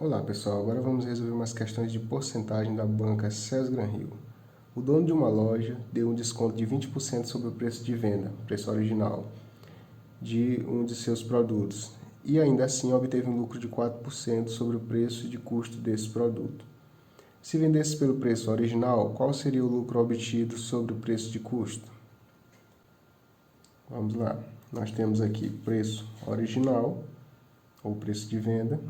Olá pessoal, agora vamos resolver umas questões de porcentagem da banca Sesgran-Rio. O dono de uma loja deu um desconto de 20% sobre o preço de venda, preço original, de um de seus produtos, e ainda assim obteve um lucro de 4% sobre o preço de custo desse produto. Se vendesse pelo preço original, qual seria o lucro obtido sobre o preço de custo? Vamos lá, nós temos aqui preço original, ou preço de venda,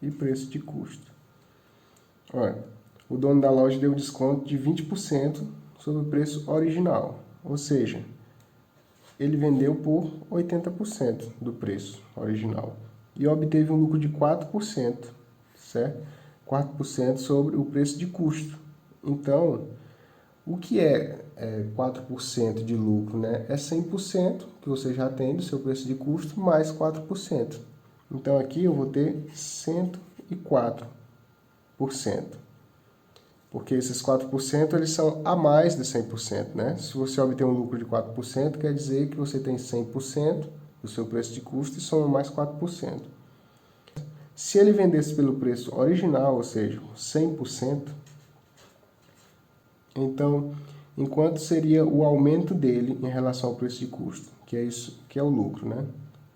e preço de custo. Olha, o dono da loja deu um desconto de 20% sobre o preço original, ou seja, ele vendeu por 80% do preço original e obteve um lucro de 4%, certo? 4% sobre o preço de custo. Então, o que é 4% de lucro, né? É 100% que você já tem do seu preço de custo mais 4%. Então, aqui eu vou ter 104%. Porque esses 4% eles são a mais de 100%, né? Se você obter um lucro de 4%, quer dizer que você tem 100% do seu preço de custo e soma mais 4%. Se ele vendesse pelo preço original, ou seja, 100%, então, enquanto seria o aumento dele em relação ao preço de custo, que é isso, que é o lucro, né?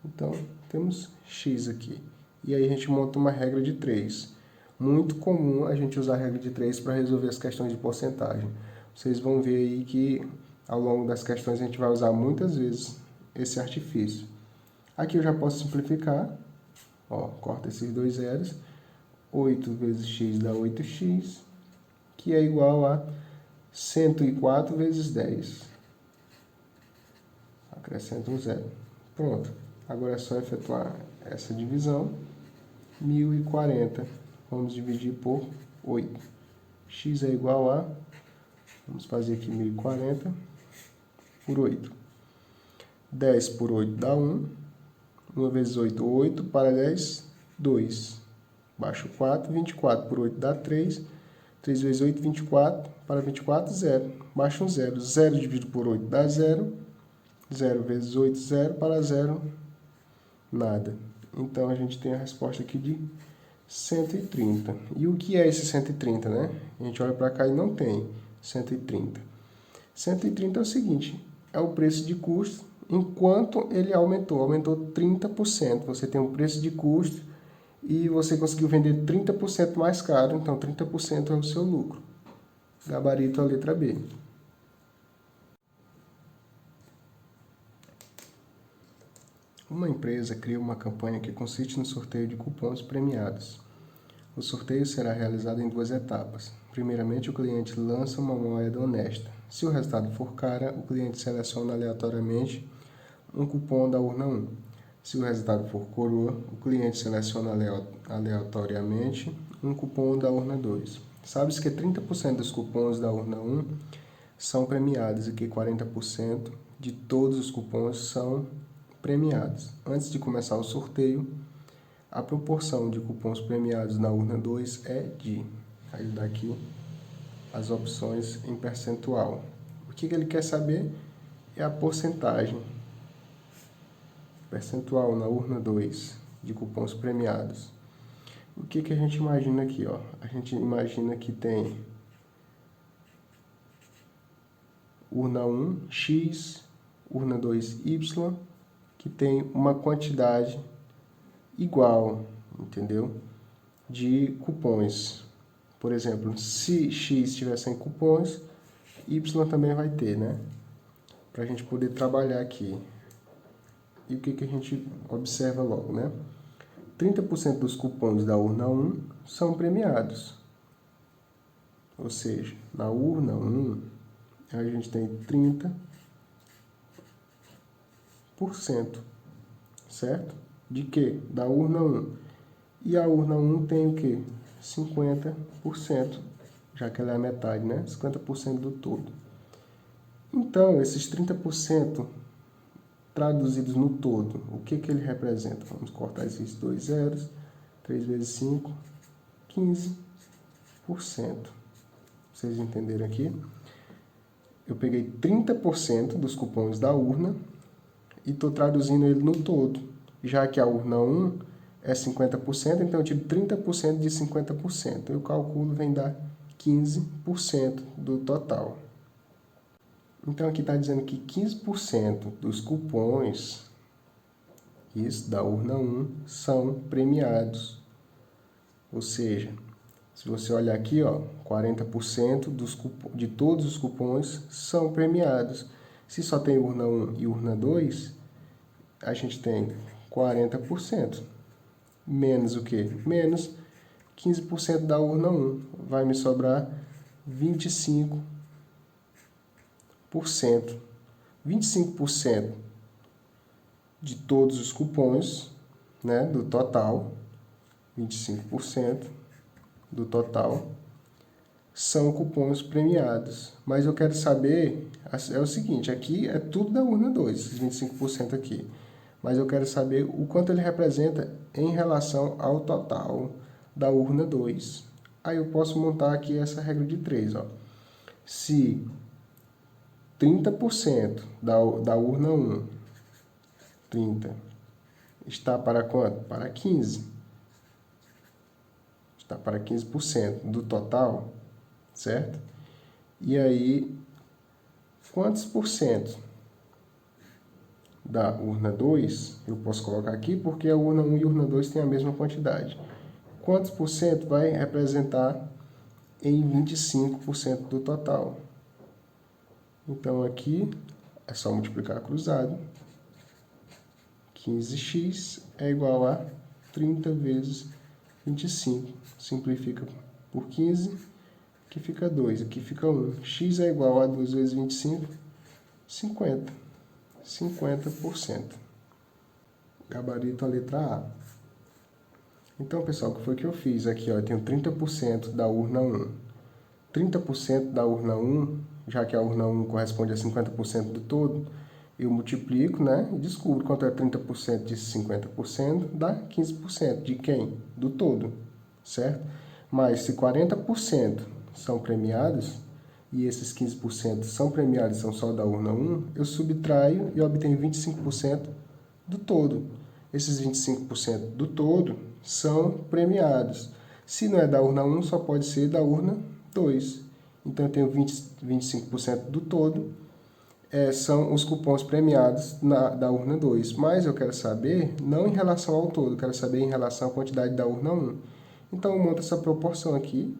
Então, temos X aqui. E aí a gente monta uma regra de 3. Muito comum a gente usar a regra de 3 para resolver as questões de porcentagem. Vocês vão ver aí que ao longo das questões a gente vai usar muitas vezes esse artifício. Aqui eu já posso simplificar. Ó, corta esses dois zeros. 8 vezes x dá 8x, que é igual a 104 vezes 10. Acrescenta um zero. Pronto. Agora é só efetuar essa divisão. 1040. Vamos dividir por 8. X é igual a... Vamos fazer aqui 1040 por 8. 10 por 8 dá 1. 1 vezes 8, 8. Para 10, 2. Baixo 4. 24 por 8 dá 3. 3 vezes 8, 24. Para 24, 0. Baixa um 0. 0 dividido por 8 dá 0. 0 vezes 8, 0. Para 0, nada. Então, a gente tem a resposta aqui de 130. E o que é esse 130, né? A gente olha para cá e não tem 130. 130 é o seguinte, é o preço de custo enquanto ele aumentou 30%. Você tem um preço de custo e você conseguiu vender 30% mais caro, então 30% é o seu lucro. Gabarito a letra B. Uma empresa cria uma campanha que consiste no sorteio de cupons premiados. O sorteio será realizado em 2 etapas. Primeiramente, o cliente lança uma moeda honesta. Se o resultado for cara, o cliente seleciona aleatoriamente um cupom da urna 1. Se o resultado for coroa, o cliente seleciona aleatoriamente um cupom da urna 2. Sabe-se que 30% dos cupons da urna 1 são premiados e que 40% de todos os cupons são premiados. Antes de começar o sorteio, a proporção de cupons premiados na urna 2 é de... Aí daqui as opções em percentual. O que ele quer saber é a porcentagem percentual na urna 2 de cupons premiados. O que a gente imagina aqui? Ó? A gente imagina que tem urna 1, X, urna 2, Y, que tem uma quantidade igual, entendeu? De cupons. Por exemplo, se X tiver 100 cupons, Y também vai ter, né? Para a gente poder trabalhar aqui. E o que a gente observa logo, né? 30% dos cupons da urna 1 são premiados. Ou seja, na urna 1, a gente tem 30%, certo? De quê? Da urna 1. E a urna 1 tem o quê? 50%, já que ela é a metade, né? 50% do todo. Então, esses 30% traduzidos no todo, o que ele representa? Vamos cortar esses dois zeros. 3 vezes 5, 15%. Vocês entenderam aqui? Eu peguei 30% dos cupons da urna e estou traduzindo ele no todo, já que a urna 1 é 50%, então eu tiro 30% de 50%. E o cálculo vem dar 15% do total. Então aqui está dizendo que 15% dos cupons, isso da urna 1, são premiados. Ou seja, se você olhar aqui, ó, 40% de todos os cupons são premiados. Se só tem urna 1 e urna 2, a gente tem 40%. Menos o quê? Menos 15% da urna 1. Vai me sobrar 25%. 25% de todos os cupons, né, do total, 25% do total, são cupons premiados. Mas eu quero saber, é o seguinte, aqui é tudo da urna 2, esses 25% aqui. Mas eu quero saber o quanto ele representa em relação ao total da urna 2. Aí eu posso montar aqui essa regra de 3, ó. Se 30% da urna 1, 30, está para quanto? Para 15. Está para 15% do total, certo? E aí, quantos por cento da urna 2, eu posso colocar aqui, porque a urna 1 e a urna 2 têm a mesma quantidade. Quantos por cento vai representar em 25% do total? Então, aqui é só multiplicar cruzado. 15x é igual a 30 vezes 25. Simplifica por 15, aqui fica 2, aqui fica 1. X é igual a 2 vezes 25, 50. 50%. Gabarito a letra A. Então, pessoal, o que foi que eu fiz aqui? Ó, eu tenho 30% da urna 1. 30% da urna 1, já que a urna 1 corresponde a 50% do todo, eu multiplico, né, e descubro quanto é 30% de 50%, dá 15%. De quem? Do todo, certo? Mas se 40% são premiados, e esses 15% são premiados, são só da urna 1, eu subtraio e obtenho 25% do todo. Esses 25% do todo são premiados. Se não é da urna 1, só pode ser da urna 2. Então, eu tenho 25% do todo, são os cupons premiados da urna 2. Mas eu quero saber, não em relação ao todo, eu quero saber em relação à quantidade da urna 1. Então, eu monto essa proporção aqui,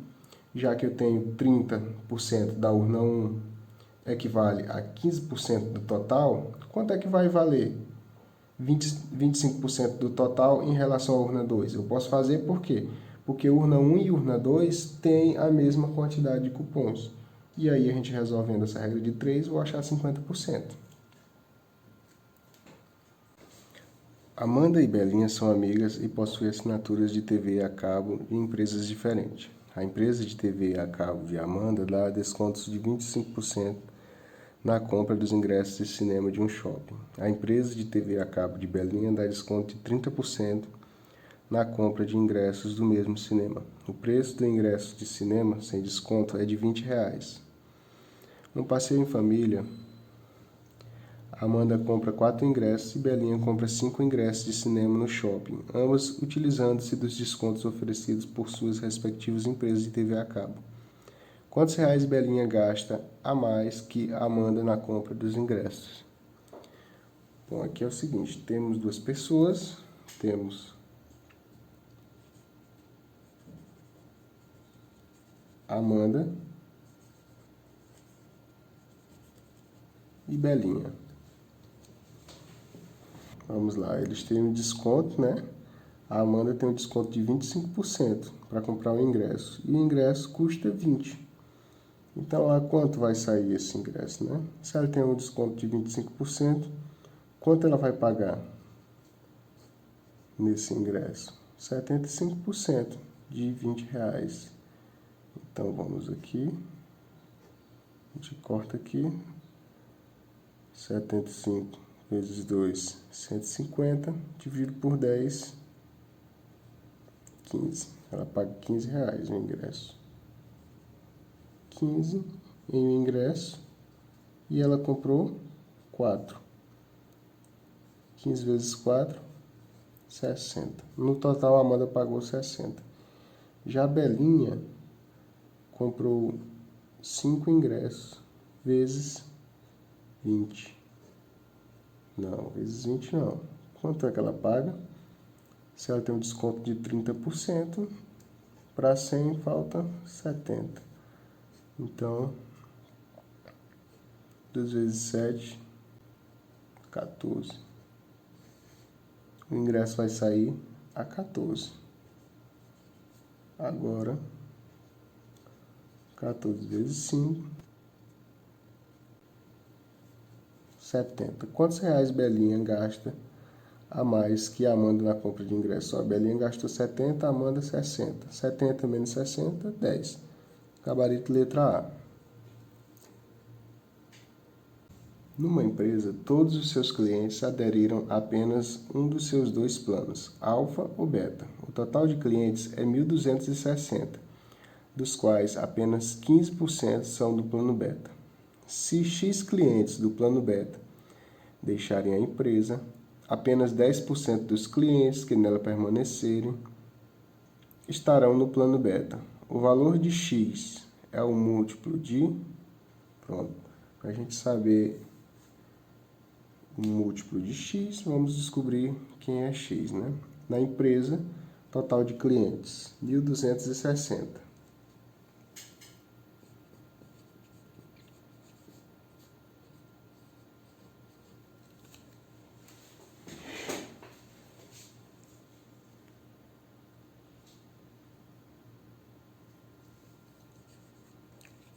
já que eu tenho 30% da urna 1 equivale a 15% do total, quanto é que vai valer 25% do total em relação à urna 2? Eu posso fazer por quê? Porque urna 1 e urna 2 têm a mesma quantidade de cupons. E aí a gente resolvendo essa regra de 3, vou achar 50%. Amanda e Belinha são amigas e possuem assinaturas de TV a cabo em empresas diferentes. A empresa de TV a cabo de Amanda dá descontos de 25% na compra dos ingressos de cinema de um shopping. A empresa de TV a cabo de Belinha dá desconto de 30% na compra de ingressos do mesmo cinema. O preço do ingresso de cinema sem desconto é de R$20. No passeio em família, Amanda compra 4 ingressos e Belinha compra 5 ingressos de cinema no shopping, ambas utilizando-se dos descontos oferecidos por suas respectivas empresas de TV a cabo. Quantos reais Belinha gasta a mais que Amanda na compra dos ingressos? Bom, aqui é o seguinte, temos duas pessoas, temos Amanda e Belinha. Vamos lá, eles têm um desconto, né? A Amanda tem um desconto de 25% para comprar o ingresso. E o ingresso custa 20. Então, a quanto vai sair esse ingresso, né? Se ela tem um desconto de 25%, quanto ela vai pagar nesse ingresso? 75% de R$20. Então, vamos aqui. A gente corta aqui. 75 vezes 2, 150. Dividido por 10, 15. Ela paga R$15 o ingresso. 15 em um ingresso. E ela comprou 4. 15 vezes 4, 60. No total, a Amanda pagou 60. Já a Belinha comprou 5 ingressos, vezes 20. Não, vezes 20 não. Quanto é que ela paga? Se ela tem um desconto de 30%, para 100 falta 70. Então, 2 vezes 7, 14. O ingresso vai sair a 14. Agora, 14 vezes 5, 70. Quantos reais Belinha gasta a mais que a Amanda na compra de ingresso? A Belinha gastou 70, a Amanda 60. 70 menos 60, 10. Gabarito letra A. Numa empresa, todos os seus clientes aderiram a apenas um dos seus 2 planos, alfa ou beta. O total de clientes é 1.260, dos quais apenas 15% são do plano beta. Se X clientes do plano beta deixarem a empresa, apenas 10% dos clientes que nela permanecerem estarão no plano beta. O valor de X é o múltiplo de... Pronto, para a gente saber o múltiplo de X, vamos descobrir quem é X, né? Na empresa, total de clientes, 1.260.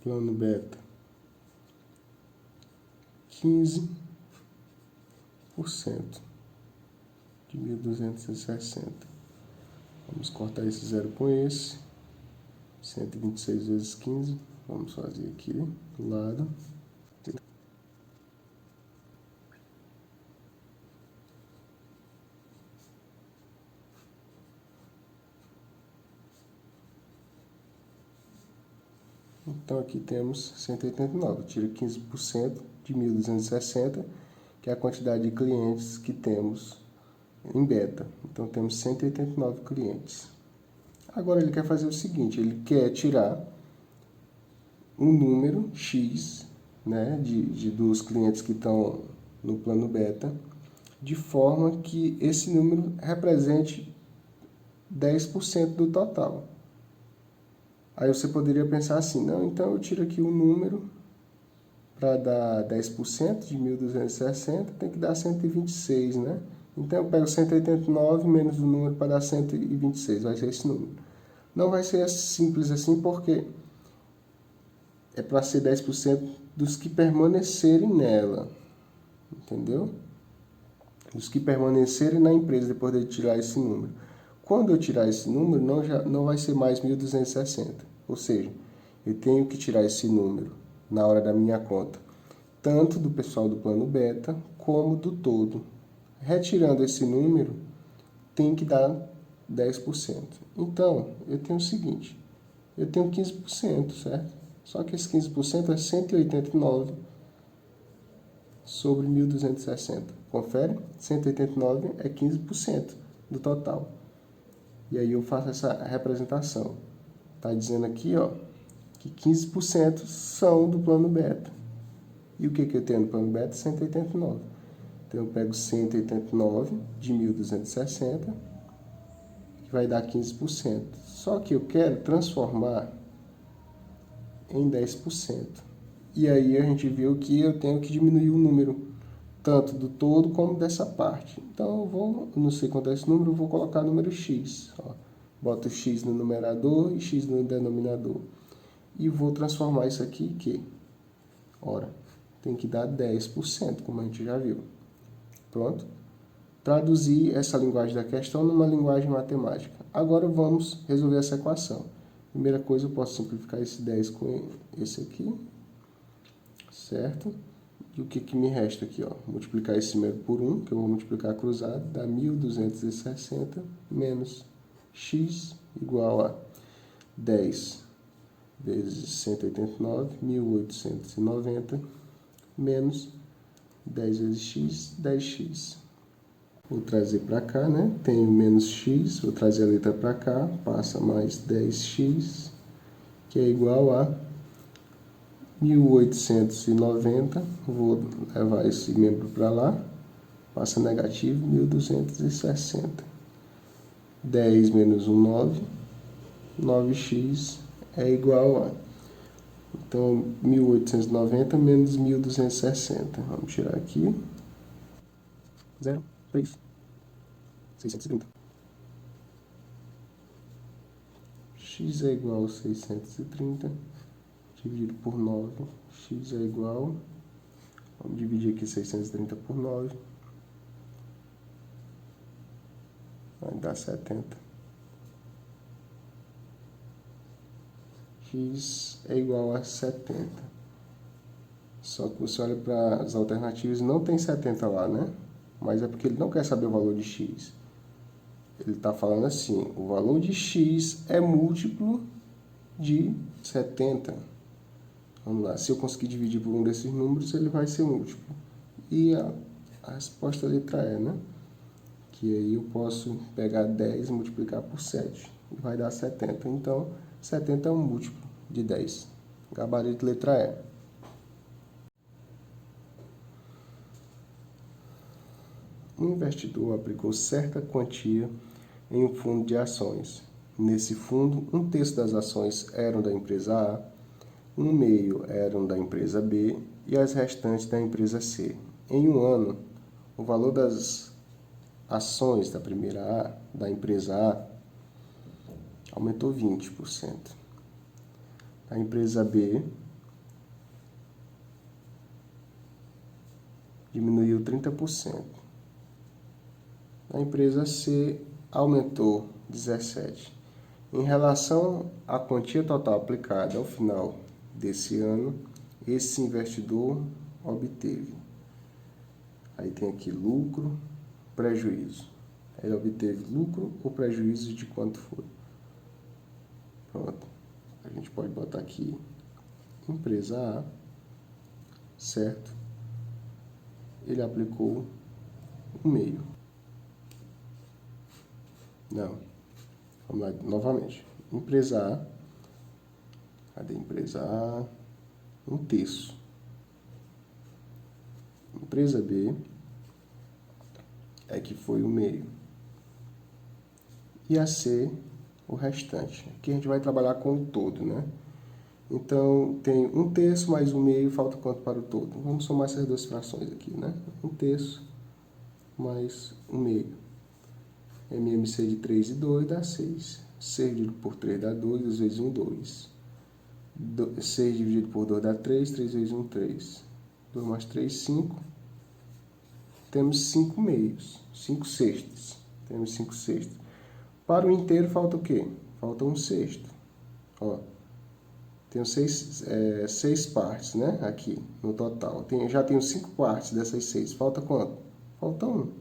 Plano beta, 15% de 1.260. Vamos cortar esse zero com esse. 126 vezes 15. Vamos fazer aqui do lado. Então aqui temos 189. Tira 15% de 1.260, que é a quantidade de clientes que temos em beta. Então temos 189 clientes. Agora ele quer fazer o seguinte, ele quer tirar um número X, né, dos clientes que estão no plano beta, de forma que esse número represente 10% do total. Aí você poderia pensar assim, não, então eu tiro aqui um número para dar 10% de 1.260, tem que dar 126, né? Então eu pego 189 menos o número para dar 126, vai ser esse número. Não vai ser simples assim porque é para ser 10% dos que permanecerem nela, entendeu? Dos que permanecerem na empresa depois de tirar esse número. Quando eu tirar esse número, não vai ser mais 1.260. Ou seja, eu tenho que tirar esse número na hora da minha conta, tanto do pessoal do plano beta, como do todo. Retirando esse número, tem que dar 10%. Então, eu tenho o seguinte, eu tenho 15%, certo? Só que esse 15% é 189 sobre 1.260. Confere? 189 é 15% do total. E aí eu faço essa representação. Está dizendo aqui, ó, que 15% são do plano beta. E o que eu tenho no plano beta? 189. Então eu pego 189 de 1.260, que vai dar 15%. Só que eu quero transformar em 10%. E aí a gente viu que eu tenho que diminuir o número, tanto do todo como dessa parte. Então eu não sei quanto é esse número, eu vou colocar número x. Ó. Boto x no numerador e x no denominador. E vou transformar isso aqui em quê? Ora, tem que dar 10%, como a gente já viu. Pronto? Traduzir essa linguagem da questão numa linguagem matemática. Agora vamos resolver essa equação. Primeira coisa, eu posso simplificar esse 10 com esse aqui, certo? E o que me resta aqui? Ó? Multiplicar esse número por 1, que eu vou multiplicar cruzado, dá 1.260 menos x igual a 10 vezes 189, 1.890, menos 10 vezes x, 10x. Vou trazer para cá, né? Tenho menos x, vou trazer a letra para cá, passa mais 10x, que é igual a 1890, vou levar esse membro para lá, passa negativo, 1260. 10 menos 1, 9, 9x é igual a... Então, 1890 menos 1260, vamos tirar aqui, 0, 3, 630. X é igual a 630, dividido por 9, x é igual, vamos dividir aqui 630 por 9, vai dar 70. X é igual a 70. Só que você olha para as alternativas, não tem 70 lá, né? Mas é porque ele não quer saber o valor de x. Ele está falando assim, o valor de x é múltiplo de 70. Vamos lá, se eu conseguir dividir por um desses números, ele vai ser múltiplo. E a resposta é a letra E, né? Que aí eu posso pegar 10 e multiplicar por 7. E vai dar 70. Então, 70 é um múltiplo de 10. Gabarito letra E. Um investidor aplicou certa quantia em um fundo de ações. Nesse fundo, 1/3 das ações eram da empresa A, 1/2 eram da empresa B e as restantes da empresa C. Em um ano, o valor das ações da empresa A aumentou 20%. A empresa B diminuiu 30%. A empresa C aumentou 17%. Em relação à quantia total aplicada ao final desse ano, esse investidor obteve. Aí tem aqui lucro, prejuízo. Ele obteve lucro ou prejuízo de quanto foi. Pronto. A gente pode botar aqui empresa A, certo? Ele aplicou 1/2. Não. Vamos lá novamente. Empresa A. Cadê empresa A? 1/3. Empresa B é que foi 1/2. E a C, o restante. Aqui a gente vai trabalhar com o todo, né? Então, tem 1/3 mais 1/2, falta quanto para o todo? Vamos somar essas duas frações aqui, né? 1/3 mais 1/2. MMC de 3 e 2 dá 6. 6 dividido por 3 dá 2, 2 vezes 1, 2. 6 dividido por 2 dá 3, 3 vezes 1, 3. 2 mais 3, 5. Temos 5 meios, 5 sextos. Temos 5 sextos. Para o inteiro falta o quê? Falta 1/6. Ó, tenho 6 partes, né? Aqui, no total. Já tenho 5 partes dessas 6. Falta quanto? Falta 1.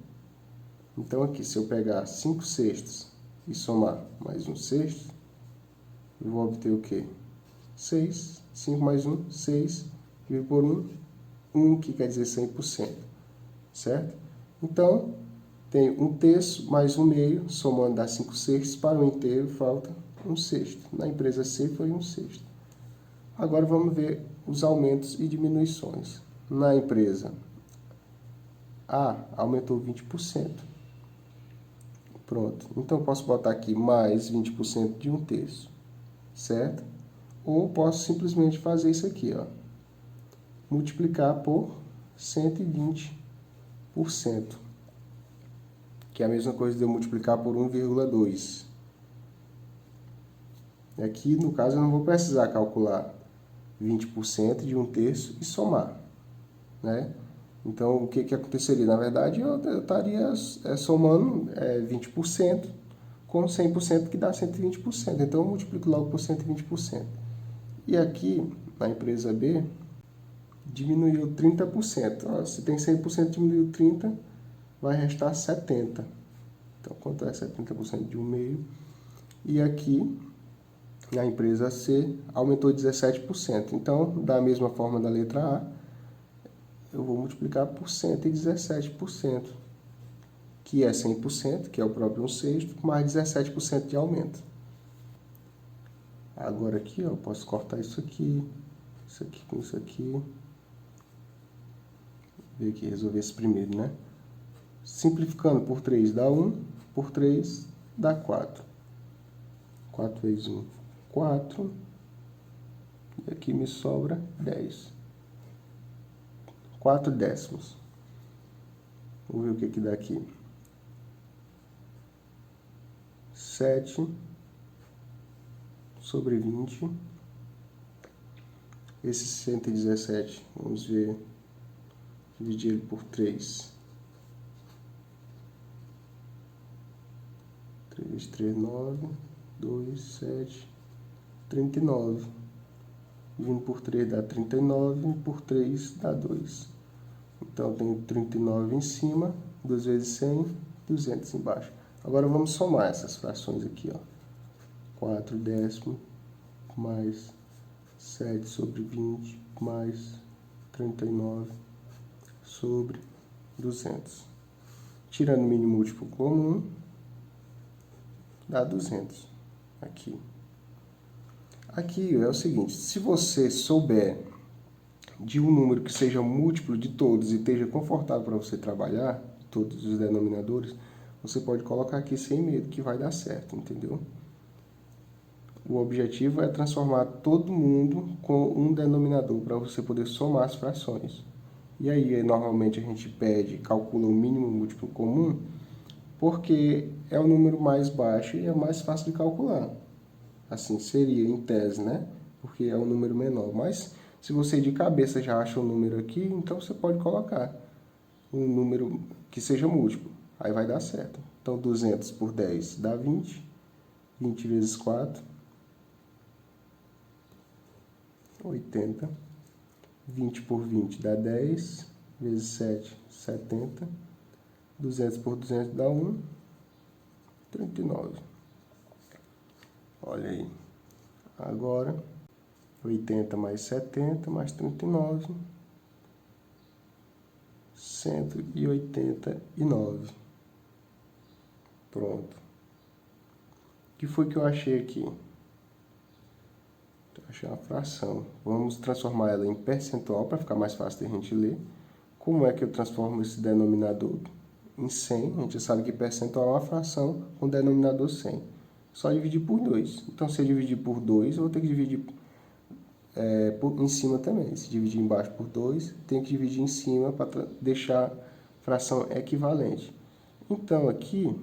Então, aqui, se eu pegar 5 sextos e somar mais 1/6, eu vou obter o quê? 6. 5 mais 1, 6. Dividido por 1, 1, que quer dizer 100%. Certo? Então, tem 1/3 mais 1/2, somando dá 5 sextos. Para o inteiro, falta 1/6. Na empresa C foi 1/6. Agora, vamos ver os aumentos e diminuições. Na empresa A, aumentou 20%. Pronto. Então, eu posso botar aqui mais 20% de 1/3, certo? Ou posso simplesmente fazer isso aqui, ó. Multiplicar por 120%, que é a mesma coisa de eu multiplicar por 1,2. Aqui, no caso, eu não vou precisar calcular 20% de 1/3 e somar, né? Então, o que aconteceria? Na verdade, eu estaria somando 20% com 100%, que dá 120%. Então, eu multiplico logo por 120%. E aqui, na empresa B, diminuiu 30%. Ó, se tem 100%, diminuiu 30%, vai restar 70%. Então, quanto é 70% de 1/2? E aqui, na empresa C, aumentou 17%. Então, da mesma forma da letra A, eu vou multiplicar por 117%, que é 100%, que é o próprio 1/6, mais 17% de aumento. Agora aqui, ó, eu posso cortar isso aqui com isso aqui. Ver aqui, resolver esse primeiro, né? Simplificando por 3 dá 1, por 3 dá 4. 4 vezes 1, 4. E aqui me sobra 10. 4 décimos. Vamos ver o que que dá aqui. 7 sobre 20. Esse 117, vamos ver, dividir ele por 3. 3, 3, 9, 2, 7, 39. Dividindo por 3 dá 39, por 3 dá 2. Então, tenho 39 em cima, 2 vezes 100, 200 embaixo. Agora, vamos somar essas frações aqui, ó. 4 décimos, mais 7 sobre 20, mais 39 sobre 200. Tirando o mínimo múltiplo comum, dá 200. Aqui. Aqui é o seguinte, se você souber de um número que seja múltiplo de todos e esteja confortável para você trabalhar, todos os denominadores, você pode colocar aqui sem medo que vai dar certo, entendeu? O objetivo é transformar todo mundo com um denominador para você poder somar as frações. E aí, normalmente a gente calcula o mínimo múltiplo comum, porque é o número mais baixo e é mais fácil de calcular. Assim seria, em tese, né? Porque é um número menor. Mas, se você de cabeça já acha um número aqui, então você pode colocar um número que seja múltiplo. Aí vai dar certo. Então, 200 por 10 dá 20. 20 vezes 4, 80. 20 por 20 dá 10. Vezes 7, 70. 200 por 200 dá 1. 39. Olha aí. Agora, 80 mais 70 mais 39. 189. Pronto. O que foi que eu achei aqui? Eu achei uma fração. Vamos transformar ela em percentual para ficar mais fácil de a gente ler. Como é que eu transformo esse denominador em 100? A gente sabe que percentual é uma fração com denominador 100. Só dividir por 2. Então, se eu dividir por 2, eu vou ter que dividir em cima também. Se dividir embaixo por 2, tem que dividir em cima para deixar a fração equivalente. Então, aqui,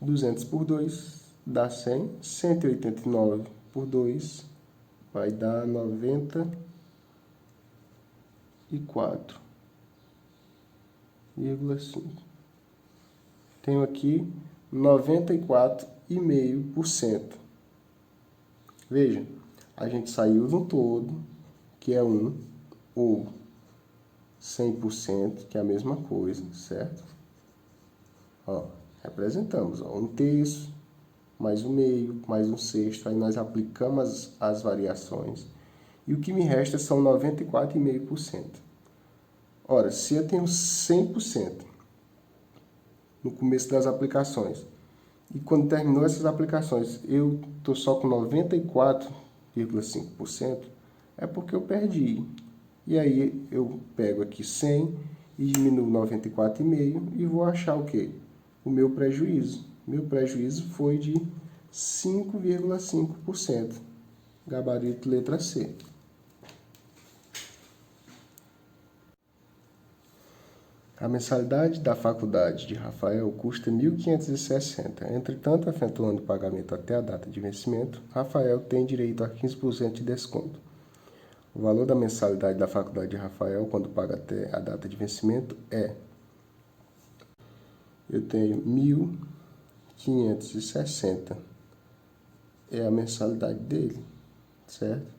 200 por 2 dá 100. 189 por 2 vai dar 94,5. Tenho aqui 94,5%. Veja, a gente saiu no todo, que é 1, ou 100%, que é a mesma coisa, certo? Ó, representamos, ó, 1/3, mais 1/2, mais 1/6, aí nós aplicamos as variações. E o que me resta são 94,5%. Ora, se eu tenho 100% no começo das aplicações, e quando terminou essas aplicações, eu estou só com 94,5%, é porque eu perdi. E aí eu pego aqui 100 e diminuo 94,5% e vou achar o quê? O meu prejuízo. Meu prejuízo foi de 5,5%. Gabarito letra C. A mensalidade da faculdade de Rafael custa R$ 1.560. Entretanto, efetuando o pagamento até a data de vencimento, Rafael tem direito a 15% de desconto. O valor da mensalidade da faculdade de Rafael, quando paga até a data de vencimento, é... Eu tenho 1.560. É a mensalidade dele, certo?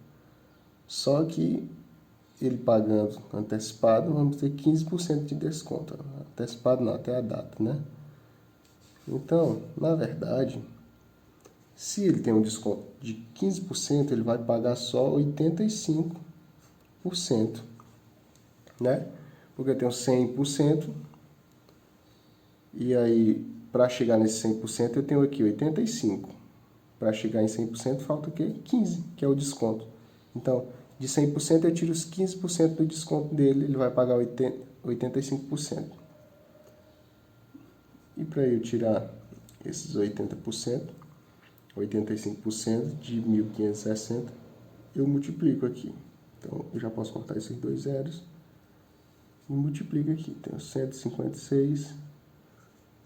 Só que ele pagando antecipado, vamos ter 15% de desconto. Antecipado não, até a data, né? Então, na verdade, se ele tem um desconto de 15%, ele vai pagar só 85%, né? Porque eu tenho 100%, E aí, para chegar nesse 100%, eu tenho aqui 85. Para chegar em 100%, falta o quê? 15, que é o desconto. Então, de 100% eu tiro os 15% do desconto dele, ele vai pagar 85%. E para eu tirar esses 80%, 85% de 1.560, eu multiplico aqui. Então, eu já posso cortar esses dois zeros e multiplico aqui. Tenho 156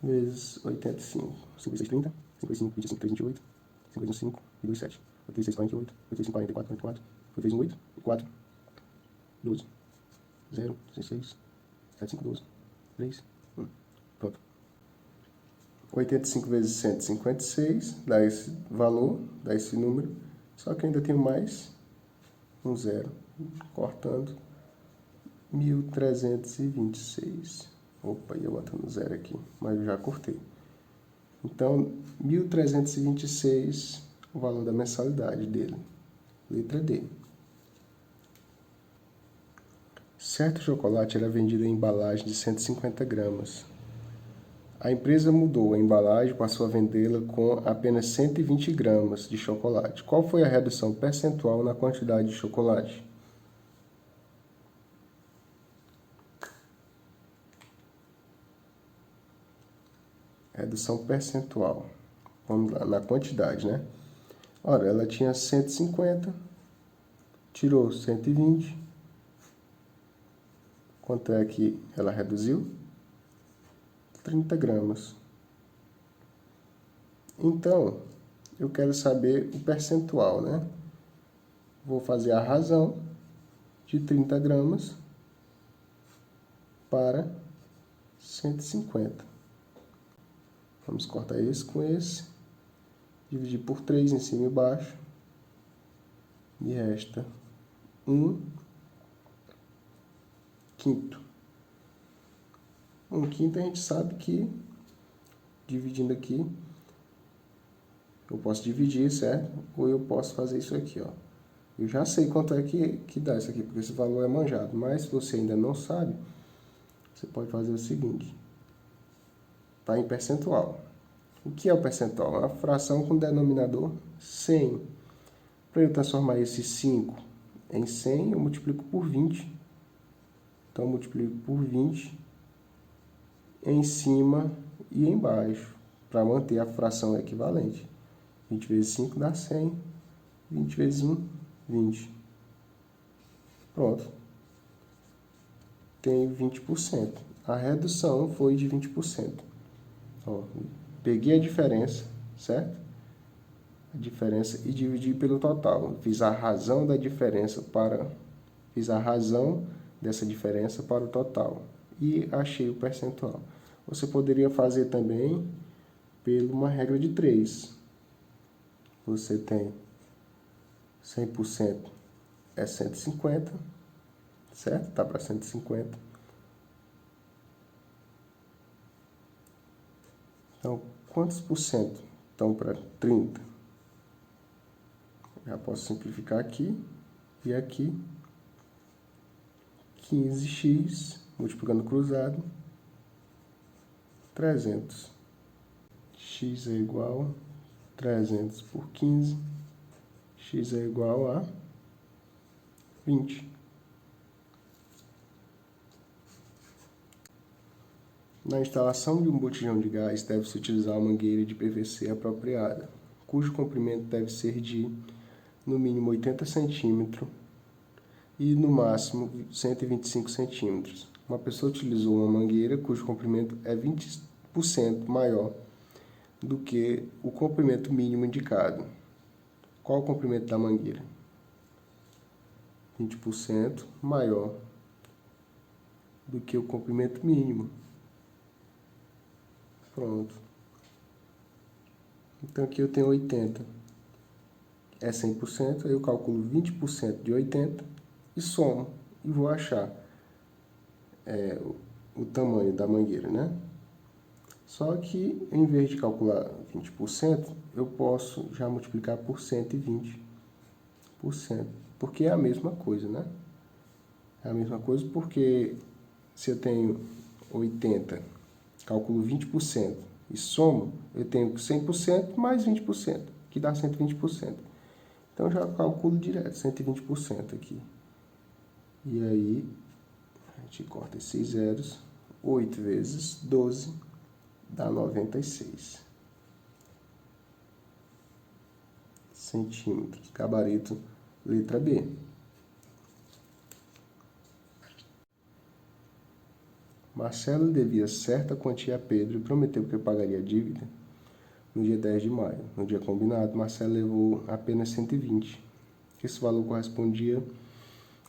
vezes 85. 5 vezes 30, 5 vezes 5, 25, 3, 28, 5 vezes 5, 2, 7. 8 vezes 6, 48, 8 vezes 5, 44, 44. 8 vezes 8, 4, 12, 0, 16, 7, 5, 12, 3, 1. Pronto. 85 vezes 156 dá esse valor, dá esse número. Só que eu ainda tenho mais um zero, cortando 1.326. Opa, ia botando zero aqui, mas eu já cortei. Então, 1.326, o valor da mensalidade dele. Letra D. Certo chocolate era vendido em embalagem de 150 gramas. A empresa mudou a embalagem, passou a vendê-la com apenas 120 gramas de chocolate. Qual foi a redução percentual na quantidade de chocolate? Redução percentual. Vamos lá, na quantidade, né? Ora, ela tinha 150, tirou 120. Quanto é que ela reduziu? 30 gramas. Então, eu quero saber o percentual, né? Vou fazer a razão de 30 gramas para 150. Vamos cortar esse com esse. Dividir por 3 em cima e embaixo. E resta 1/5. 1/5 a gente sabe que, dividindo aqui, eu posso dividir, certo? Ou eu posso fazer isso aqui, ó. Eu já sei quanto é que dá isso aqui, porque esse valor é manjado. Mas se você ainda não sabe, você pode fazer o seguinte. Está em percentual. O que é o percentual? É uma fração com denominador 100. Para eu transformar esse 5 em 100, eu multiplico por 20. Então, eu multiplico por 20 em cima e embaixo, para manter a fração equivalente. 20 vezes 5 dá 100. 20 vezes 1, 20. Pronto. Tenho 20%. A redução foi de 20%. Ó, peguei a diferença, certo? A diferença e dividi pelo total. Fiz a razão da diferença fiz a razão dessa diferença para o total e achei o percentual. Você poderia fazer também por uma regra de 3. Você tem 100% é 150, certo? Tá para 150. Então, quantos por cento estão para 30? Já posso simplificar aqui e aqui. 15x, multiplicando cruzado, 300. X é igual a 300 por 15. X é igual a 20. Na instalação de um botijão de gás, deve-se utilizar uma mangueira de PVC apropriada, cujo comprimento deve ser de, no mínimo, 80 centímetros e, no máximo, 125 centímetros. Uma pessoa utilizou uma mangueira cujo comprimento é 20% maior do que o comprimento mínimo indicado. Qual o comprimento da mangueira? 20% maior do que o comprimento mínimo. Pronto. Então aqui eu tenho 80. É 100%, eu calculo 20% de 80 e somo. E vou achar o tamanho da mangueira, né? Só que, em vez de calcular 20%, eu posso já multiplicar por 120%. Porque é a mesma coisa, né? É a mesma coisa porque se eu tenho 80 calculo 20% e somo, eu tenho 100% mais 20%, que dá 120%. Então, já calculo direto, 120% aqui. E aí, a gente corta esses zeros, 8 vezes 12 dá 96 centímetros. Gabarito, letra B. Marcelo devia certa quantia a Pedro e prometeu que pagaria a dívida no dia 10 de maio. No dia combinado, Marcelo levou apenas 120. Esse valor correspondia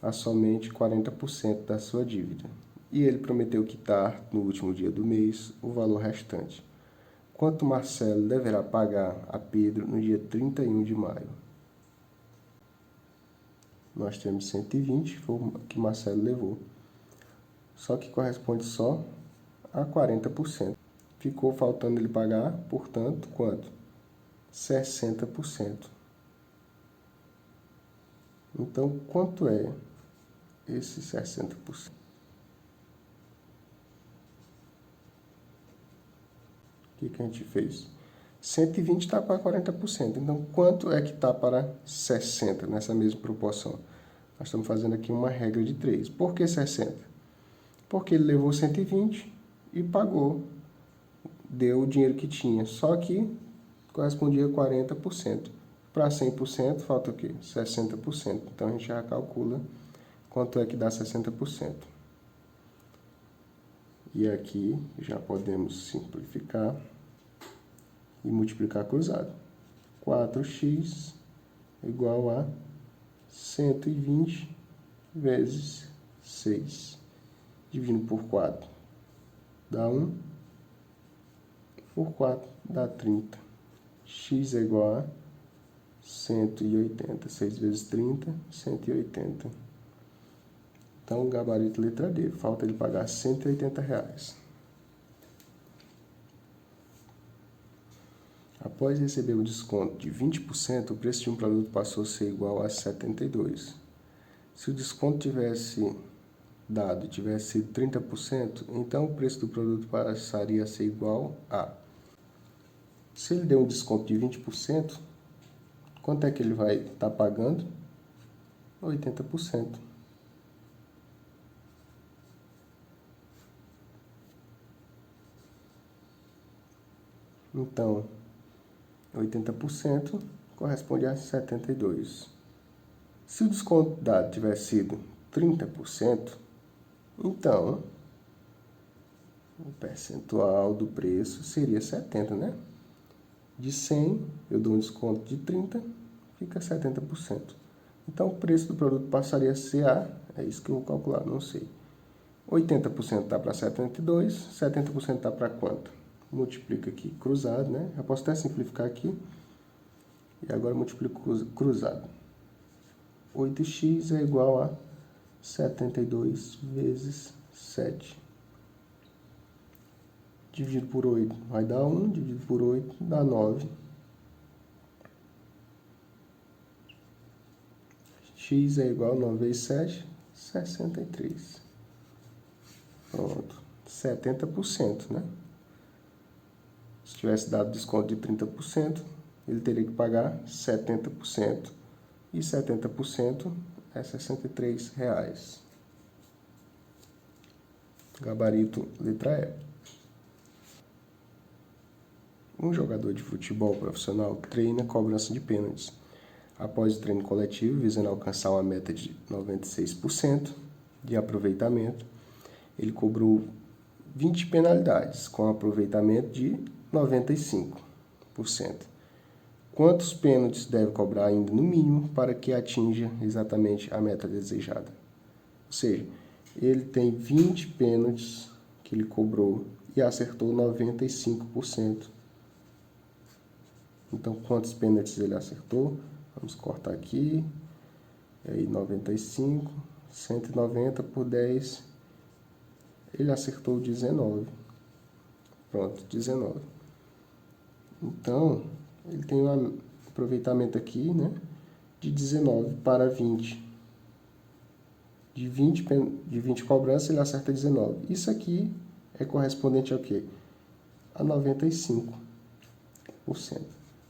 a somente 40% da sua dívida. E ele prometeu quitar, no último dia do mês, o valor restante. Quanto Marcelo deverá pagar a Pedro no dia 31 de maio? Nós temos 120, foi o que Marcelo levou. Só que corresponde só a 40%. Ficou faltando ele pagar, portanto, quanto? 60%. Então, quanto é esse 60%? O que a gente fez? 120 está para 40%. Então, quanto é que está para 60% nessa mesma proporção? Nós estamos fazendo aqui uma regra de 3. Por que 60%? Porque ele levou 120 e pagou, deu o dinheiro que tinha. Só que correspondia a 40%. Para 100%, falta o quê? 60%. Então, a gente já calcula quanto é que dá 60%. E aqui já podemos simplificar e multiplicar cruzado. 4x igual a 120 vezes 6. Dividindo por 4 dá 1. Por 4 dá 30. X é igual a 180. 6 vezes 30, 180. Então, gabarito letra D. Falta ele pagar R$180. Após receber o desconto de 20%, o preço de um produto passou a ser igual a 72. Se o desconto tivesse sido 30%, então o preço do produto passaria a ser igual a... Se ele deu um desconto de 20%, quanto é que ele vai estar pagando? 80%. Então, 80% corresponde a 72. Se o desconto dado tivesse sido 30%, então o percentual do preço seria 70, né? De 100, eu dou um desconto de 30, fica 70%. Então, o preço do produto passaria a ser é isso que eu vou calcular, não sei. 80% está para 72, 70% está para quanto? Multiplica aqui cruzado, né? Eu posso até simplificar aqui. E agora multiplico cruzado. 8x é igual a 72 vezes 7. Dividido por 8 vai dar 1, dividido por 8 dá 9. X é igual a 9 vezes 7, 63. Pronto, 70%, né? Se tivesse dado desconto de 30%, ele teria que pagar 70%. E 70% é R$63. Gabarito letra E. Um jogador de futebol profissional treina cobrança de pênaltis. Após o treino coletivo, visando alcançar uma meta de 96% de aproveitamento, ele cobrou 20 penalidades, com aproveitamento de 95%. Quantos pênaltis deve cobrar ainda no mínimo para que atinja exatamente a meta desejada? Ou seja, ele tem 20 pênaltis que ele cobrou e acertou 95%. Então, quantos pênaltis ele acertou? Vamos cortar aqui. E aí, 95, 190 por 10. Ele acertou 19. Pronto, 19. Então, ele tem um aproveitamento aqui, né? De 19 para 20. De 20 cobranças, ele acerta 19. Isso aqui é correspondente ao quê? a 95%.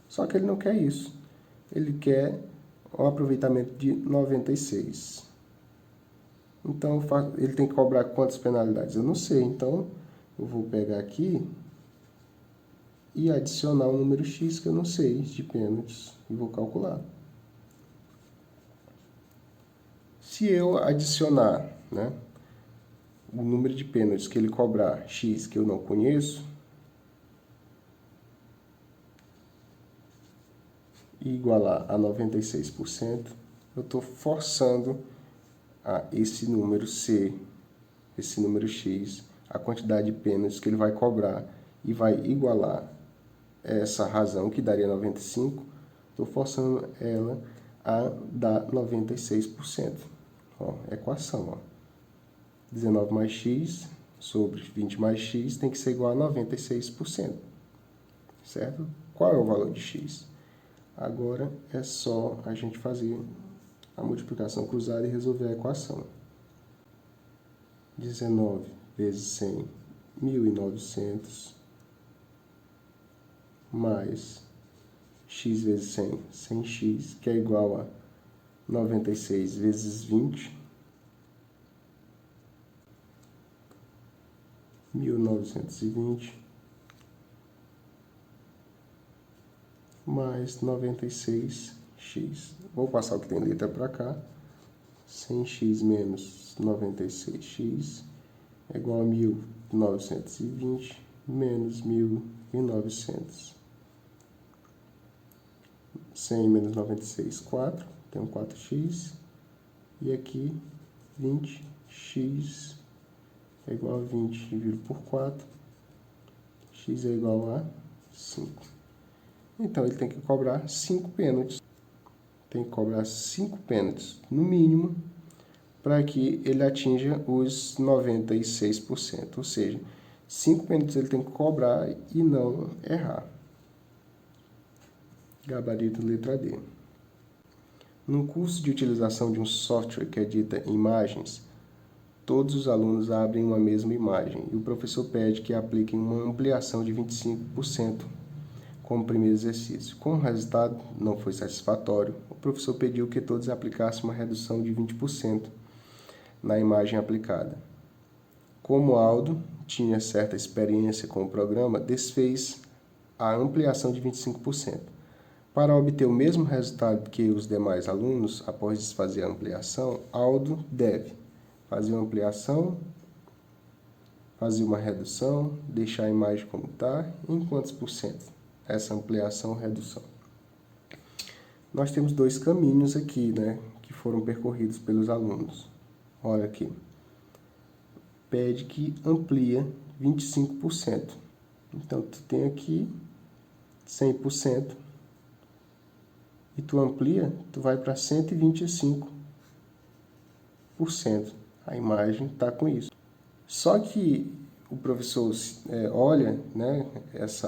Só que ele não quer isso. Ele quer um aproveitamento de 96%. Então, ele tem que cobrar quantas penalidades? Eu não sei. Então, eu vou pegar aqui e adicionar um número X que eu não sei de pênaltis e vou calcular. Se eu adicionar, né, o número de pênaltis que ele cobrar X que eu não conheço, e igualar a 96%, eu estou forçando a esse número C, esse número X, a quantidade de pênaltis que ele vai cobrar e vai igualar essa razão, que daria 95%, estou forçando ela a dar 96%. Ó, equação, ó. 19 mais x sobre 20 mais x tem que ser igual a 96%, certo? Qual é o valor de x? Agora é só a gente fazer a multiplicação cruzada e resolver a equação. 19 vezes 100, 1.900, mais x vezes 100, 100x, que é igual a 96 vezes 20, 1920, mais 96x. Vou passar o que tem letra para cá. 100x menos 96x é igual a 1920 menos 1900. 100 menos 96, 4. Tem um 4x. E aqui 20x é igual a 20 dividido por 4. X é igual a 5. Então, ele tem que cobrar 5 pênaltis. Tem que cobrar 5 pênaltis, no mínimo, para que ele atinja os 96%. Ou seja, 5 pênaltis ele tem que cobrar e não errar. Gabarito letra D. No curso de utilização de um software que edita imagens, todos os alunos abrem uma mesma imagem e o professor pede que apliquem uma ampliação de 25% como primeiro exercício. Como o resultado não foi satisfatório, o professor pediu que todos aplicassem uma redução de 20% na imagem aplicada. Como Aldo tinha certa experiência com o programa, desfez a ampliação de 25%. Para obter o mesmo resultado que os demais alunos, após desfazer a ampliação, Aldo deve fazer uma ampliação, fazer uma redução, deixar a imagem como está, em quantos por cento? Essa ampliação ou redução. Nós temos dois caminhos aqui, né, que foram percorridos pelos alunos. Olha aqui. Pede que amplia 25%. Então, tu tem aqui 100%. E tu amplia, tu vai para 125%. A imagem está com isso. Só que o professor olha, né,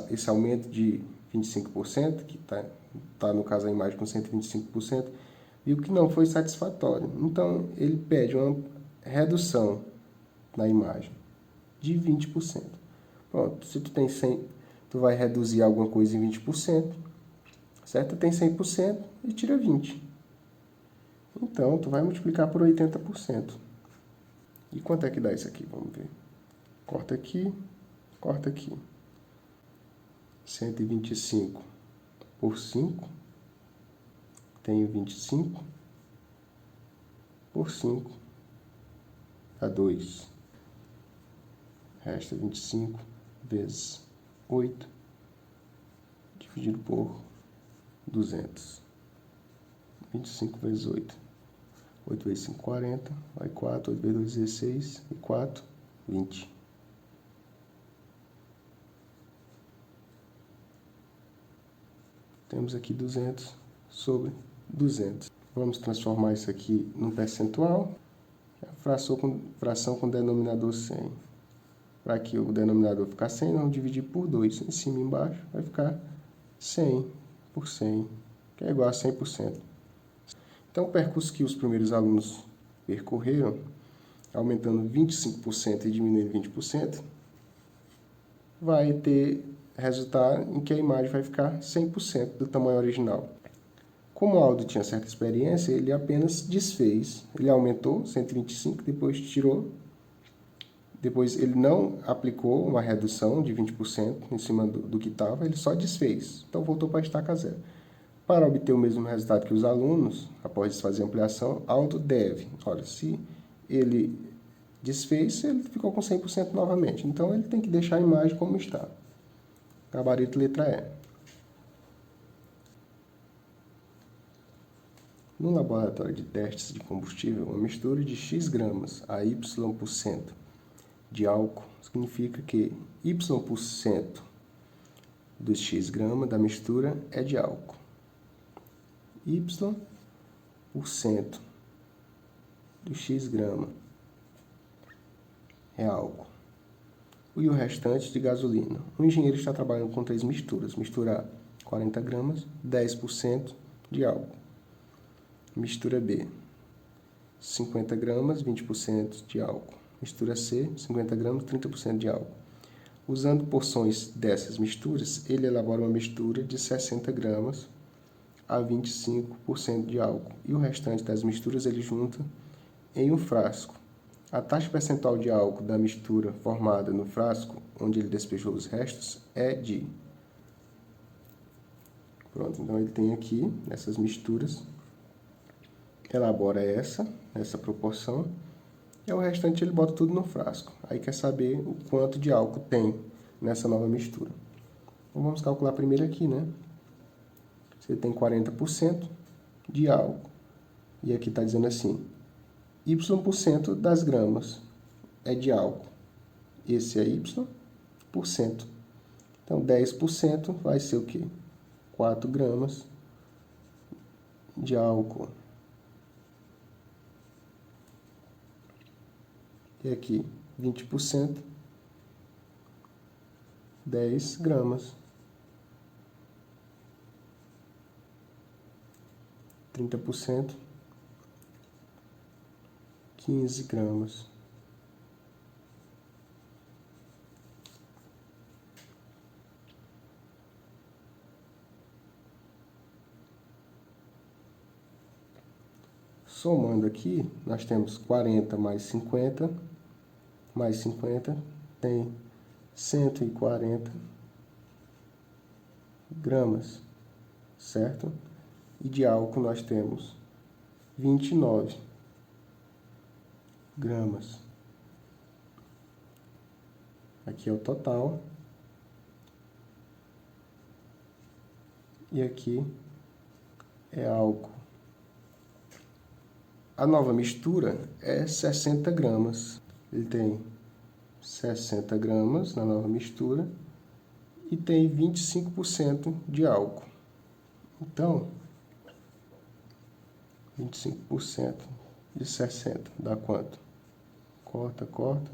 esse aumento de 25%, que tá no caso a imagem com 125%, viu que não foi satisfatório. Então, ele pede uma redução na imagem de 20%. Pronto, se tu tem 100, tu vai reduzir alguma coisa em 20%, certo? Tu tem 100% e tira 20%. Então, tu vai multiplicar por 80%. E quanto é que dá isso aqui? Vamos ver. Corta aqui, corta aqui. 125 por 5. Tenho 25 por 5 dá 2. Resta 25 vezes 8 dividido por 200. 25 vezes 8. 8 vezes 5, 40. Vai 4. 8 vezes 2, 16. E 4, 20. Temos aqui 200 sobre 200. Vamos transformar isso aqui num percentual. Fração com denominador 100. Para que o denominador ficar 100, nós vamos dividir por 2. Em cima e embaixo vai ficar 100 por 100, que é igual a 100%. Então, o percurso que os primeiros alunos percorreram, aumentando 25% e diminuindo 20%, vai resultar em que a imagem vai ficar 100% do tamanho original. Como o Aldo tinha certa experiência, ele apenas desfez. Ele aumentou 125, depois tirou. Depois ele não aplicou uma redução de 20% em cima do que estava, ele só desfez. Então voltou para a estaca zero. Para obter o mesmo resultado que os alunos, após desfazer a ampliação, Aldo deve. Olha, se ele desfez, ele ficou com 100% novamente. Então ele tem que deixar a imagem como está. Gabarito letra E. No laboratório de testes de combustível, uma mistura de X gramas a Y% de álcool significa que Y% dos X gramas da mistura é de álcool. Y% do X grama é álcool. E o restante de gasolina. O engenheiro está trabalhando com 3 misturas. Misturar 40 gramas, 10% de álcool. Mistura B, 50 gramas, 20% de álcool. Mistura C, 50 gramas, 30% de álcool. Usando porções dessas misturas, ele elabora uma mistura de 60 gramas a 25% de álcool. E o restante das misturas ele junta em um frasco. A taxa percentual de álcool da mistura formada no frasco, onde ele despejou os restos, é de... Pronto, então ele tem aqui essas misturas. Elabora essa proporção, e o restante ele bota tudo no frasco. Aí quer saber o quanto de álcool tem nessa nova mistura. Então vamos calcular primeiro aqui, né? Você tem 40% de álcool, e aqui está dizendo assim, Y% das gramas é de álcool. Esse é Y%. Então 10% vai ser o quê? 4 gramas de álcool. E aqui, 20%, 10 gramas. 30%, 15 gramas. Somando aqui, nós temos 40 mais 50 tem 140 gramas, certo? E de álcool nós temos 29 gramas. Aqui é o total. E aqui é álcool. A nova mistura é 60 gramas. Ele tem 60 gramas na nova mistura e tem 25% de álcool. Então, 25% de 60 dá quanto? Corta.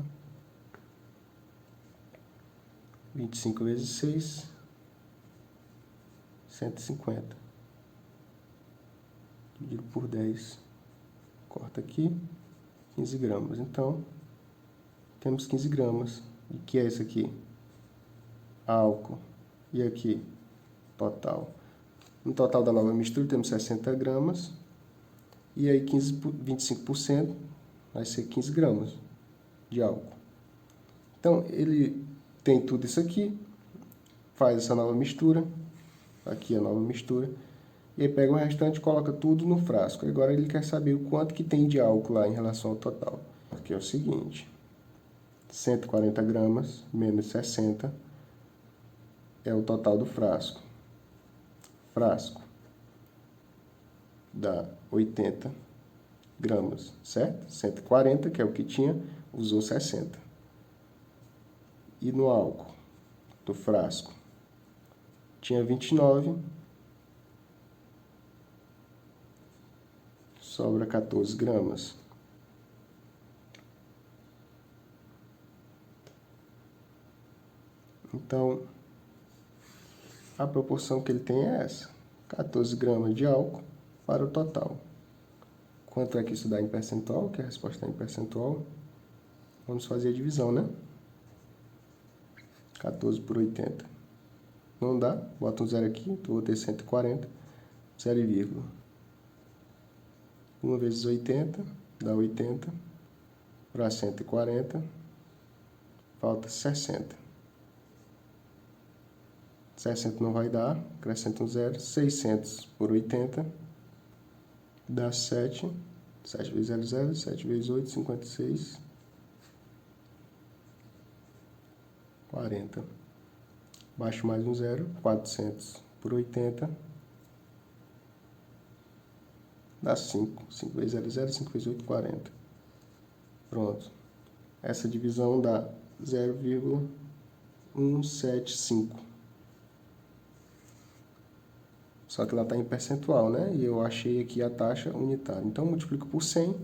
25 vezes 6, 150. Dividido por 10. Corta aqui, 15 gramas. Então, temos 15 gramas. E que é isso aqui? Álcool. E aqui, total. No total da nova mistura, temos 60 gramas. E aí, 25% vai ser 15 gramas de álcool. Então, ele tem tudo isso aqui, faz essa nova mistura. Aqui a nova mistura. E aí pega o restante e coloca tudo no frasco. Agora ele quer saber o quanto que tem de álcool lá em relação ao total. Aqui é o seguinte. 140 gramas menos 60 é o total do frasco. Frasco dá 80 gramas, certo? 140, que é o que tinha, usou 60. E no álcool do frasco tinha 29, sobra 14 gramas. Então, a proporção que ele tem é essa, 14 gramas de álcool para o total. Quanto é que isso dá em percentual? Que a resposta é em percentual. Vamos fazer a divisão, né? 14 por 80. Não dá, bota um zero aqui, então vou ter 140, 0, 1 vezes 80, dá 80, para 140, falta 60. 60 não vai dar, acrescenta um zero, 600 por 80, dá 7, 7 vezes 0, 0, 7 vezes 8, 56, 40. Baixo mais um zero, 400 por 80, dá 5. 5 vezes 0, 0, 5 vezes 8, 40. Pronto. Essa divisão dá 0,175. Só que ela está em percentual, né? E eu achei aqui a taxa unitária. Então, eu multiplico por 100.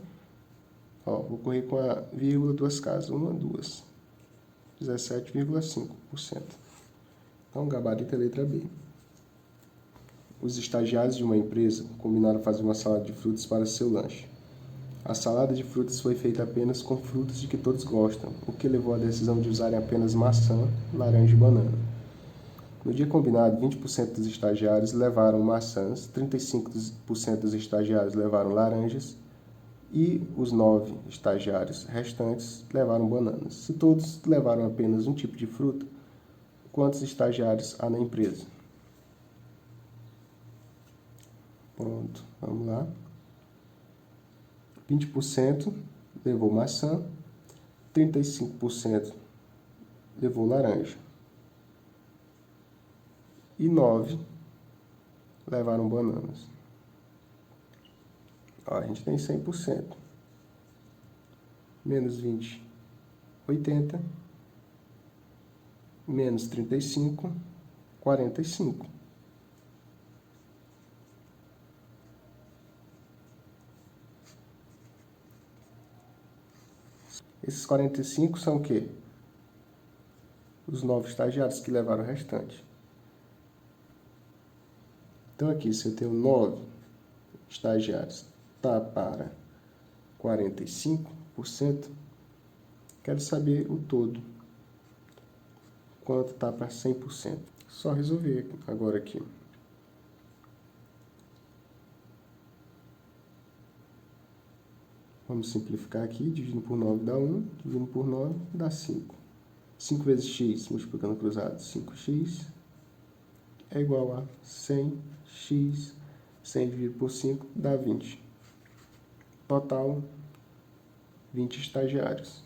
Ó, vou correr com a vírgula duas casas. 1, 2. 17,5%. Então, gabarito é letra B. Os estagiários de uma empresa combinaram fazer uma salada de frutas para seu lanche. A salada de frutas foi feita apenas com frutas de que todos gostam, o que levou à decisão de usarem apenas maçã, laranja e banana. No dia combinado, 20% dos estagiários levaram maçãs, 35% dos estagiários levaram laranjas e os 9 estagiários restantes levaram bananas. Se todos levaram apenas um tipo de fruta, quantos estagiários há na empresa? Pronto, vamos lá. 20% levou maçã, 35% levou laranja e 9 levaram bananas. Ó, a gente tem 100%. Menos 20, 80. Menos 35, 45. Esses 45 são o quê? Os 9 estagiários que levaram o restante. Então, aqui, se eu tenho 9 estagiários, tá para 45%, quero saber o todo. Quanto tá para 100%. Só resolver agora aqui. Vamos simplificar aqui, dividindo por 9 dá 1, dividindo por 9 dá 5. 5 vezes x, multiplicando cruzado, 5x, é igual a 100x, 100 dividido por 5 dá 20. Total, 20 estagiários.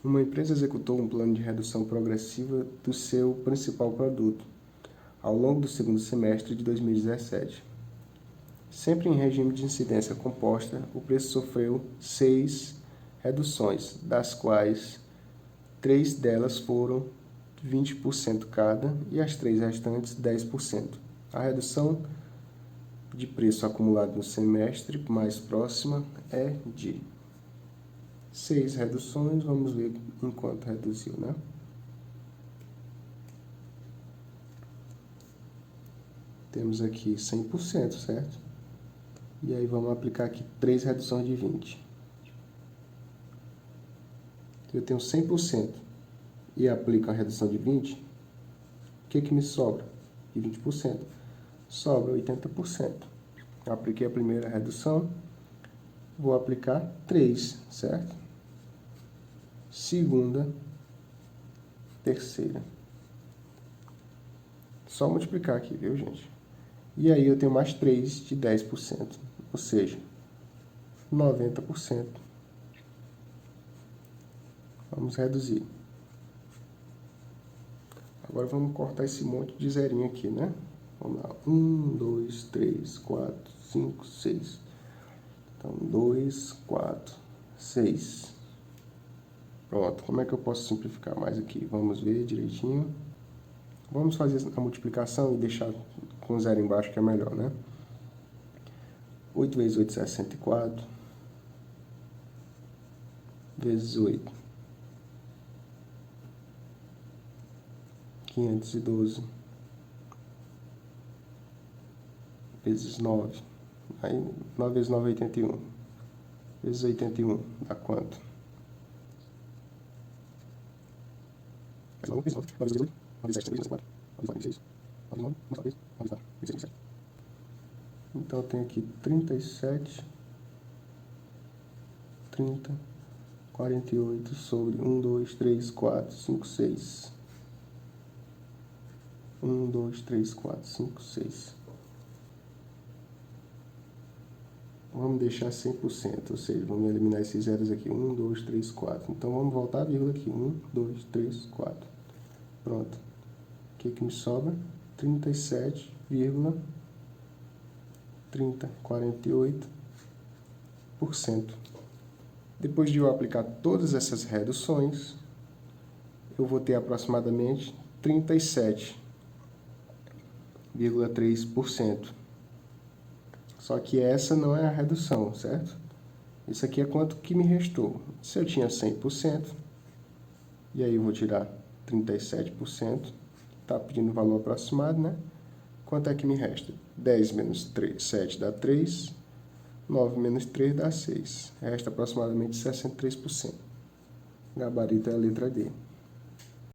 Uma empresa executou um plano de redução progressiva do seu principal produto ao longo do segundo semestre de 2017. Sempre em regime de incidência composta, o preço sofreu 6 reduções, das quais 3 delas foram 20% cada e as 3 restantes 10%. A redução de preço acumulado no semestre mais próxima é de 6 reduções, vamos ver em quanto reduziu, né? Temos aqui 100%, certo? E aí vamos aplicar aqui 3 reduções de 20. Eu tenho 100% e aplico a redução de 20, o que me sobra? De 20%. Sobra 80%. Eu apliquei a primeira redução, vou aplicar 3, certo? Segunda, terceira. Só multiplicar aqui, viu, gente? E aí eu tenho mais 3 de 10%, ou seja, 90%. Vamos reduzir. Agora vamos cortar esse monte de zerinho aqui, né? Vamos lá. 1, 2, 3, 4, 5, 6. Então, 2, 4, 6. Pronto. Como é que eu posso simplificar mais aqui? Vamos ver direitinho. Vamos fazer a multiplicação e deixar com zero embaixo, que é melhor, né? 8 vezes 8, 64. Vezes 8. 512. Vezes 9. Aí, 9 vezes 9 é 81. Vezes 81, dá quanto? 9 vezes 9, 9 vezes 8, 9 vezes 7, 9 vezes 4, 9 vezes 4, 26, 9 vezes 9, mais 4 vezes, 9 vezes 4, 26, 27. Então, eu tenho aqui 37, 30, 48 sobre 1, 2, 3, 4, 5, 6. 1, 2, 3, 4, 5, 6. Vamos deixar 100%, ou seja, vamos eliminar esses zeros aqui. 1, 2, 3, 4. Então, vamos voltar a vírgula aqui. 1, 2, 3, 4. Pronto. O que me sobra? 37,48%. Depois de eu aplicar todas essas reduções, eu vou ter aproximadamente 37,3%. Só que essa não é a redução, certo? Isso aqui é quanto que me restou. Se eu tinha 100%, e aí eu vou tirar 37%, está pedindo o valor aproximado, né? Quanto é que me resta? 10 menos 3, 7 dá 3, 9 menos 3 dá 6. Resta aproximadamente 63%. Gabarito é a letra D.